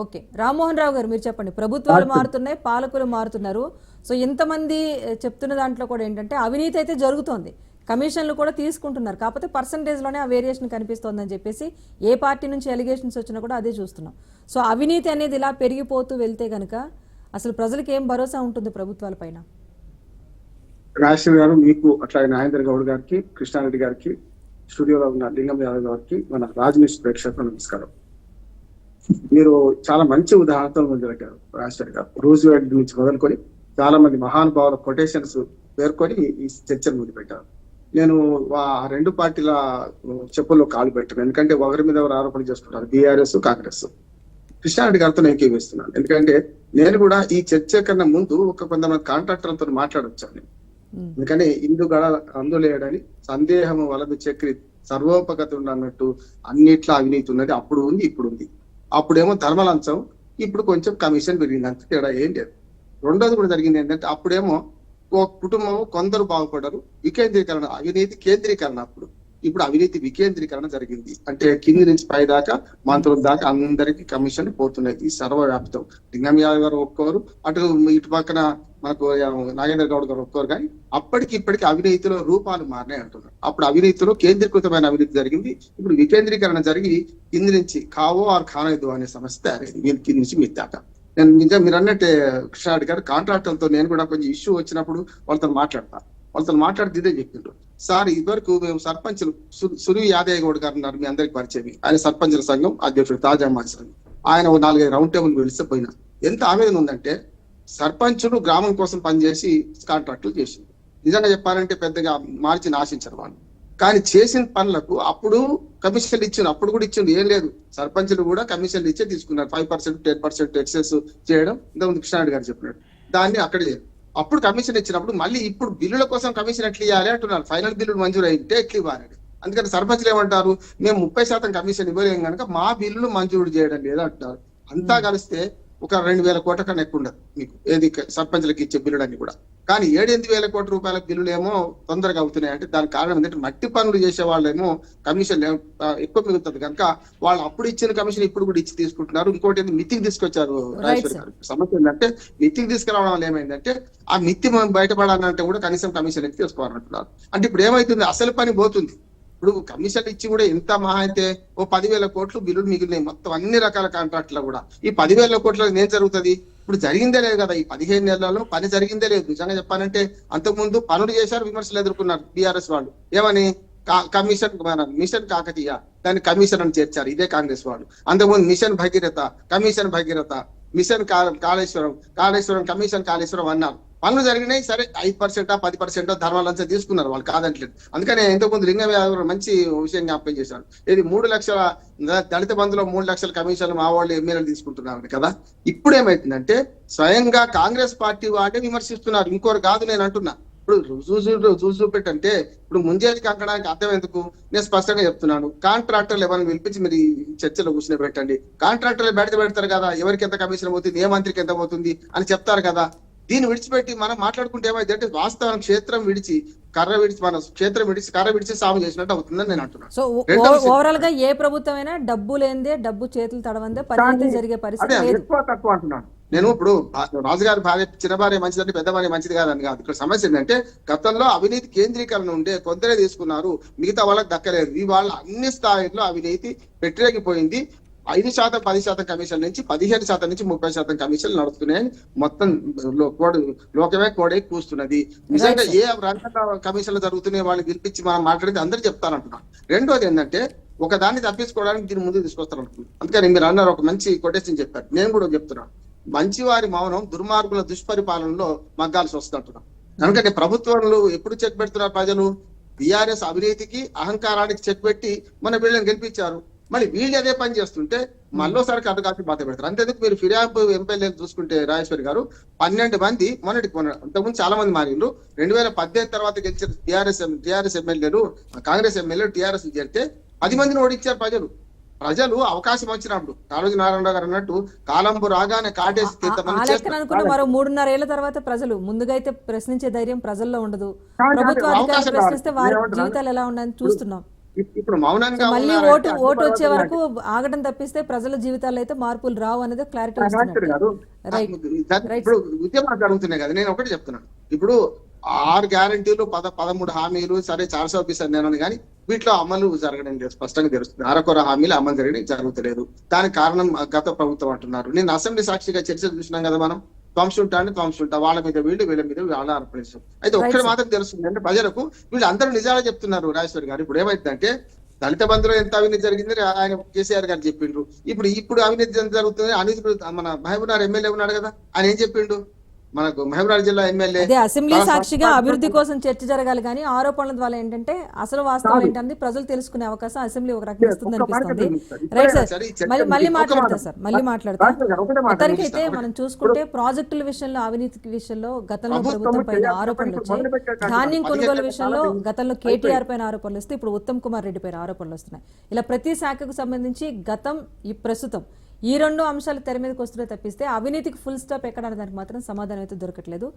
Okay, Rammohan Rao గారు మీరు చెప్పండి. ప్రభుత్వాలు మారుతున్నాయి, పాలకులు మారుతున్నారు. సో ఇంతమంది చెప్తున్న దాంట్లో కూడా ఏంటంటే అవినీతి అయితే జరుగుతోంది, కమిషన్లు కూడా తీసుకుంటున్నారు. కాకపోతే పర్సంటేజ్లోనే ఆ వేరియేషన్ కనిపిస్తోందని చెప్పేసి ఏ పార్టీ నుంచి ఎలిగేషన్స్ వచ్చినా కూడా అదే చూస్తున్నాం. సో అవినీతి అనేది ఇలా పెరిగిపోతూ వెళ్తే కనుక అసలు ప్రజలకు ఏం భరోసా ఉంటుంది ప్రభుత్వాల పైన? రాజశేఖర్ గారు, మీకు అట్లాగే నాగేంద్ర గౌడ్ గారికి, కృష్ణారెడ్డి గారికి, స్టూడియోలో ఉన్న లింగం యాదవ్ గారికి, మన రాజనీష్ ప్రేక్షకులకు నమస్కారం. మీరు చాలా మంచి ఉదాహరణతో ముందుకెళ్ళారు రాజశేఖర్ గారు. రోజు నుంచి మొదలుకొని చాలా మంది మహానుభావుల కొటేషన్స్ పేర్కొని ఈ చర్చను ముందు పెట్టారు. నేను ఆ రెండు పార్టీల చెప్పుల్లో కాలు పెట్టాను. ఎందుకంటే ఒకరి మీద ఎవరు ఆరోపణ చేసుకుంటారు, బీఆర్ఎస్ కాంగ్రెస్. కృష్ణారెడ్డి గారితో నేను ఏకీవిస్తున్నాను. ఎందుకంటే నేను కూడా ఈ చర్చ కన్నా ముందు కొంతమంది కాంట్రాక్టర్లతో మాట్లాడొచ్చాను. ఎందుకని ఇందుగడ అందులేడని సందేహము వలదు చక్రి సర్వోపగతి అన్నట్టు అన్నిట్లా అవినీతి ఉన్నది. అప్పుడు ఉంది, ఇప్పుడు ఉంది. అప్పుడేమో ధర్మలంచం, ఇప్పుడు కొంచెం కమిషన్ పెరిగింది, అంత తేడా ఏం లేదు. రెండోది కూడా జరిగింది ఏంటంటే, అప్పుడేమో ఒక కుటుంబం కొందరు బాగుపడరు, వికేంద్రీకరణ, అవినీతి కేంద్రీకరణ. ఇప్పుడు అవినీతి వికేంద్రీకరణ జరిగింది. అంటే కింది నుంచి పై దాకా మంత్రుల దాకా అందరికి కమిషన్ పోతున్నాయి. ఈ సర్వవ్యాప్తం. లింగం యాదవ్ గారు ఒప్పుకోరు, ఇటు పక్కన మనకు నాగేంద్ర గౌడ్ గారు ఒప్పుకోరు. కానీ అప్పటికి ఇప్పటికి అవినీతిలో రూపాలు మారినాయి అంటున్నారు. అప్పుడు అవినీతిలో కేంద్రీకృతమైన అవినీతి జరిగింది, ఇప్పుడు వికేంద్రీకరణ జరిగి కింది నుంచి కావో ఆర్ కానదు అనే సమస్య తయారైంది. వీళ్ళు కింది నుంచి మీ దాకా. నేను నిజంగా మీరు అన్నట్టే కృష్ణారెడ్డి గారు, కాంట్రాక్టర్లతో నేను కూడా కొంచెం ఇష్యూ వచ్చినప్పుడు వాళ్ళతో మాట్లాడితే ఇదే చెప్పిండ్రు. సార్, ఇదివరకు మేము సర్పంచులు సురి యాదయ్య గౌడ్ గారు ఉన్నారు, మీ అందరికి పరిచయం. ఆయన సర్పంచుల సంఘం అధ్యక్షుడు, తాజా మాజీ సంఘం. ఆయన 4-5 రౌండ్ టేబుల్ పిలిస్తే పోయినా. ఎంత ఆవేదన ఉందంటే, సర్పంచులు గ్రామం కోసం పనిచేసి కాంట్రాక్టులు చేసింది. నిజంగా చెప్పాలంటే పెద్దగా మార్జిన్ ఆశించారు వాళ్ళు. కానీ చేసిన పనులకు అప్పుడు కమిషన్లు ఇచ్చిండు, అప్పుడు కూడా ఇచ్చిండు, ఏం లేదు. సర్పంచులు కూడా కమిషన్లు ఇచ్చే తీసుకున్నారు. 5%, 10% ఎక్సెస్ చేయడం ఇంతకుముందు కృష్ణారెడ్డి గారు చెప్పినట్టు దాన్ని అక్కడే. అప్పుడు కమిషన్ ఇచ్చినప్పుడు మళ్ళీ ఇప్పుడు బిల్లుల కోసం కమిషన్ ఎట్లా ఇవ్వాలి అంటున్నారు. ఫైనల్ బిల్లులు మంజూరు అయితే ఎట్లా ఇవ్వాలి? అందుకని సర్పంచులు ఏమంటారు, మేము 30% కమిషన్ ఇవ్వలేము కనుక మా బిల్లులు మంజూరు చేయడం లేదు అంటున్నారు. అంతా కలిస్తే ఒక 2,000 కోట్ల కన్నా ఎక్కువ ఉండదు మీకు ఏది సర్పంచులకు ఇచ్చే బిల్లులన్నీ కూడా. కానీ 7-8 వేల కోట్ల రూపాయల బిల్లులు ఏమో తొందరగా అవుతున్నాయి. అంటే దానికి కారణం ఏంటంటే, మట్టి పనులు చేసే వాళ్ళేమో కమిషన్ ఎక్కువ మిగులుతుంది కనుక వాళ్ళు అప్పుడు ఇచ్చిన కమిషన్ ఇప్పుడు కూడా ఇచ్చి తీసుకుంటున్నారు. ఇంకోటి మితికి తీసుకొచ్చారు రాజేశ్వరి గారు. సమస్య ఏంటంటే, మితికి తీసుకురావడం వల్ల ఏమైందంటే, ఆ మితి బయటపడాలంటే కూడా కనీసం కమిషన్ ఎక్కి తీసుకోవాలంటున్నారు. అంటే ఇప్పుడు ఏమైతుంది, అసలు పని పోతుంది. ఇప్పుడు కమిషన్ ఇచ్చి కూడా ఎంత మహా అయితే 10,000 కోట్లు బిల్లులు మిగిలినాయి మొత్తం అన్ని రకాల కాంట్రాక్టులు కూడా. ఈ 10,000 కోట్ల ఏం జరుగుతుంది? ఇప్పుడు జరిగిందే లేదు కదా. ఈ 15 నెలలలో పని జరిగిందే లేదు. నిజంగా చెప్పాలంటే, అంతకుముందు పనులు చేశారు, విమర్శలు ఎదుర్కొన్నారు బీఆర్ఎస్ వాళ్ళు. ఏమని? కమిషన్ మిషన్ కాకతీయ, దాన్ని కమిషన్ అని చేర్చారు ఇదే కాంగ్రెస్ వాళ్ళు. అంతకుముందు mission Bhagiratha, commission Bhagiratha, mission Kaleshwaram commission Kaleshwaram అన్నారు. పనులు జరిగినాయి, సరే 5%, 10% ధర్మాలంతా తీసుకున్నారు, వాళ్ళు కాదంటలేదు. అందుకనే ఇంతకుముందు లింగం యాదవ్ మంచి విషయం జ్ఞాపకం చేశారు. ఇది 3 లక్షల దళిత బంధులో 3 లక్షల కమిషన్లు మా వాళ్ళు ఎమ్మెల్యేలు తీసుకుంటున్నారు కదా. ఇప్పుడు ఏమైతుందంటే, స్వయంగా కాంగ్రెస్ పార్టీ వాళ్ళే విమర్శిస్తున్నారు, ఇంకోరు కాదు నేను అంటున్నా. ఇప్పుడు చూపెట్టంటే, ఇప్పుడు ముంజేది కంకడానికి అర్థం ఎందుకు? నేను స్పష్టంగా చెప్తున్నాను. కాంట్రాక్టర్లు ఎవరిని పిలిపించి మీరు ఈ చర్చలో కూర్చుని పెట్టండి. కాంట్రాక్టర్లు పెడతారు కదా, ఎవరికి ఎంత కమిషన్ పోతుంది, ఏ మంత్రికి ఎంత పోతుంది అని చెప్తారు కదా. దీన్ని విడిచిపెట్టి మనం మాట్లాడుకుంటే ఏమైందంటే, వాస్తవం క్షేత్రం విడిచి కర్ర విడిచి సాగు చేసినట్టు అవుతుందని నేను అంటున్నాను. సో ఓవరాల్ గా ఏ ప్రభుత్వమైనా డబ్బు లేనిదే, డబ్బు చేతులు తడవందే పని జరిగే పరిస్థితి లేదు. ఎక్కువ తక్కువ అంటున్నాను నేను. ఇప్పుడు రాజుగారి భార్య చిన్న భార్య మంచిదంటే పెద్ద భార్య మంచిది కాదని కాదు. ఇక్కడ సమస్య ఏంటంటే, గతంలో అవినీతి కేంద్రీకరణ ఉండే, కొందరే తీసుకున్నారు, మిగతా వాళ్ళకి దక్కలేదు. ఇవాళ అన్ని స్థాయిల్లో అవినీతి పెట్టిరేగిపోయింది. 5%, 10% కమిషన్ నుంచి 15% నుంచి 30% కమిషన్లు నడుస్తున్నాయని మొత్తం లోకమే కోడే కూస్తున్నది. నిజంగా ఏ రంగంలో కమిషన్లు జరుగుతున్నాయి వాళ్ళు పిలిపించి మనం మాట్లాడితే అందరూ చెప్తారంటున్నాను. రెండోది ఏంటంటే, ఒక దాన్ని తప్పించుకోవడానికి దీన్ని ముందు తీసుకొస్తారనుకున్నాను. అందుకని మీరు అన్నారు, ఒక మంచి కొటేషన్ చెప్పారు, నేను కూడా చెప్తున్నాను. మంచివారి మౌనం దుర్మార్గుల దుష్పరిపాలనలో మగ్గాల్సి వస్తుంటున్నాం. ఎందుకంటే ప్రభుత్వంలో ఎప్పుడు చెక్ పెడుతున్నారు ప్రజలు? బీఆర్ఎస్ అవినీతికి, అహంకారానికి చెక్ పెట్టి మన వీళ్ళని గెలిపించారు. మళ్ళీ వీళ్ళు అదే పని చేస్తుంటే మళ్ళోసారి కథ కాసి బాధ పెడతారు. అంతేందుకు మీరు ఫిర్యాదు ఎమ్మెల్యేలు చూసుకుంటే రాజేశ్వరి గారు, 12 మంది అంతకుముందు చాలా మంది మారిండ్రు. 2018 తర్వాత గెలిచిన టీఆర్ఎస్ ఎమ్మెల్యేలు, కాంగ్రెస్ ఎమ్మెల్యేలు టీఆర్ఎస్ చేరితే 10 మందిని ఓడించారు ప్రజలు అవకాశం వచ్చినప్పుడు. కాళోజీ నారాయణరావు గారు అన్నట్టు, కాలంబు రాగానే కాటేసి మరో 3.5 ఏళ్ల తర్వాత ప్రజలు ముందుగా అయితే ప్రశ్నించే ధైర్యం ప్రజల్లో ఉండదు. ప్రభుత్వ అధికారులు ప్రశ్నిస్తే వారి జీవితాలు ఎలా ఉన్నాయని చూస్తున్నాం. ఇప్పుడు మౌనంగా మళ్ళీ ఉన్నారంటే ఓటు వచ్చే వరకు ఆగడం తప్పిస్తే ప్రజల జీవితాల్లో అయితే మార్పులు రావు అనేది క్లారిటీ రాజశేఖర్ గారు రైట్ ఇప్పుడు ఉద్యమాలు జరుగుతున్నాయి కదా, నేను ఒకటి చెప్తున్నాను. ఇప్పుడు 6 గ్యారంటీలు 13 హామీలు సరే 400 నేను కానీ వీటిలో అమలు జరగడం లేదు, స్పష్టంగా తెలుస్తుంది. అరకొర హామీలు అమలు జరుగుతలేదు. దానికి కారణం గత ప్రభుత్వం అంటున్నారు. నేను అసెంబ్లీ సాక్షిగా చర్చలు చూసినాం కదా మనం, ధ్వంసుంటా వాళ్ళ మీద వీళ్ళ మీద వాళ్ళ ఆరోపణలు. అయితే ఒక్కటి మాత్రం తెలుస్తుంది అంటే ప్రజలకు వీళ్ళు అందరూ నిజాలు చెప్తున్నారు. రాజేశ్వర్ గారు ఇప్పుడు ఏమైందంటే దళిత బంధులో ఎంత అవినీతి జరిగింది ఆయన కేసీఆర్ గారు చెప్పిండ్రు. ఇప్పుడు అవినీతి ఎంత జరుగుతుంది అనేది మన మహబూబ్నగర్ ఎమ్మెల్యే ఉన్నాడు కదా, ఆయన ఏం చెప్పిండు? మనకు మహబూబ్నగర్ జిల్లా ఎమ్మెల్యే అదే అసెంబ్లీ సాక్షిగా అభివృద్ధి కోసం చర్చ జరగాలి కానీ ఆరోపణల ద్వారా ఏంటంటే అసలు వాస్తవం ఏంటంటే ప్రజలు తెలుసుకునే అవకాశం అసెంబ్లీ ఒక రకంగా ఇస్తుంది అనిపిస్తుంది. రైట్ సార్, మళ్ళీ మాట్లాడతారు సార్, మళ్ళీ మాట్లాడతారు. మొత్తానికైతే మనం చూసుకుంటే ప్రాజెక్టుల విషయంలో అవినీతి విషయంలో గతంలో ప్రభుత్వం పైన ఆరోపణలు వచ్చాయి. ధాన్యం కొనుగోలు విషయంలో గతంలో కేటీఆర్ పైన ఆరోపణలు వస్తే ఇప్పుడు ఉత్తమ్ కుమార్ రెడ్డి పైన ఆరోపణలు వస్తున్నాయి. ఇలా ప్రతి శాఖకు సంబంధించి గతం ఈ ప్రస్తుతం ఈ 2 అంశాలు తెర మీదకి వస్తున్నాయి తప్పిస్తే అవినీతికి ఫుల్ స్టాప్ ఎక్కడ దానికి మాత్రం సమాధానం అయితే దొరకట్లేదు.